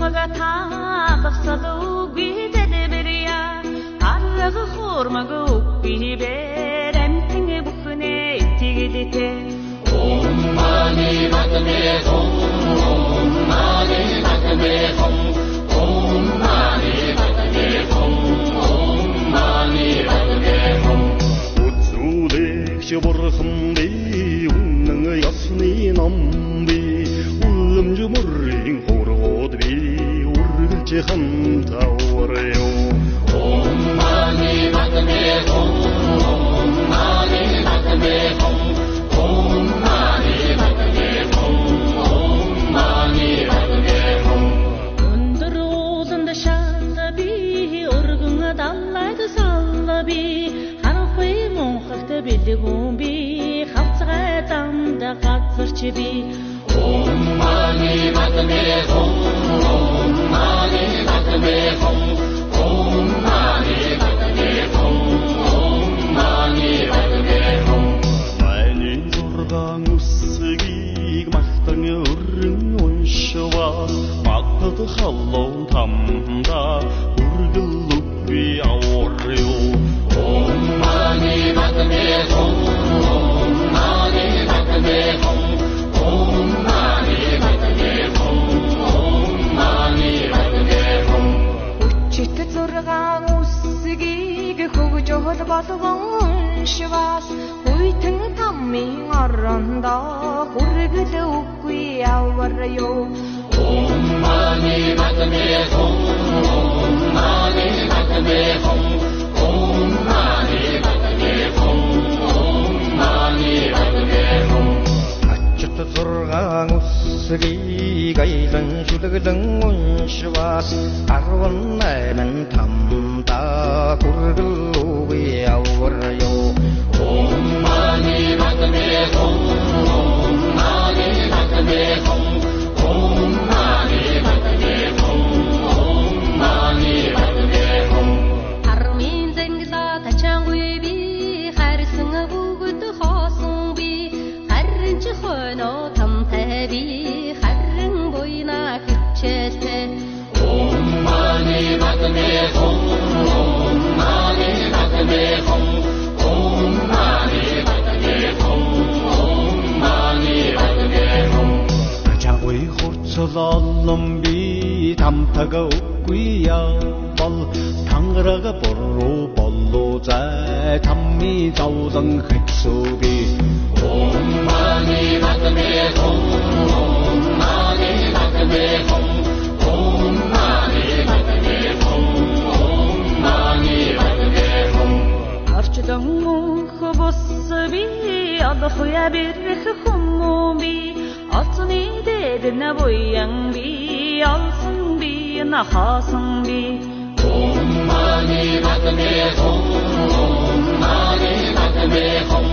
Хурмага таахсалу бидедеберия арга хурмага биберемтинге бүхнэ тигидите Mani batme hum mani batme hum mani batme hum Utsulik şaburhımdi unның ясны намби улым жумурин хородби ургылчы хамтаврыё Mani batme hum mani batme hum Bilgumbi xavtsag'atamda qatsirchibi mani batme hum mani batme hum mani batme hum mani batme hum Mani zorgan usgig maqtan örün unşva maqtad xallon tamda urgullup bi avryo Mani batme hum mani batme hum mani batme hum mani batme hum Учит зургаан үсгийг хөгжөөл болгон швас хүйтэн таммын орондоо хүргэл үгүй аварё Mani batme hum mani batme hum mani batme hum mani batme hum Ачт зургаан үсгийг айлан шүлэглэн уншвас 18 тамда хүргэл үгүй аварё Mani batme hum mani batme hum mani batme hum mani batme hum Армин зэнгла тачангуй би харсан бүгд хоосон би харин ч хойно тамтай би харин буйна хичээлтэй Mani batme hum mani batme hum mani batme hum mani batme hum Чагой хурцлоллон би тамтага үгүй явбал тангарага боруу боллоо зай тамми завлан хэцүүби Mani batme hum mani batme hum mani batme hum mani batme hum Арчдан мөнх бус би алхуя бирх хумби алсны дэдна буян би алсын би нахасан би Mani batme hum mani batme hum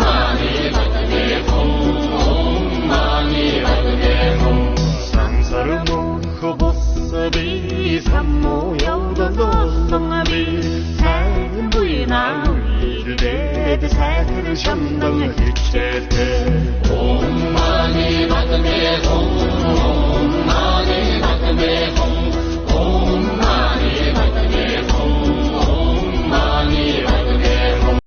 mani batme hum mani batme hum Сансар мөнх бус би саммо явдалоллон би сайн буйна үйдэд сайхэр шамдан хичээлтэй Mani batme hum mani batme hum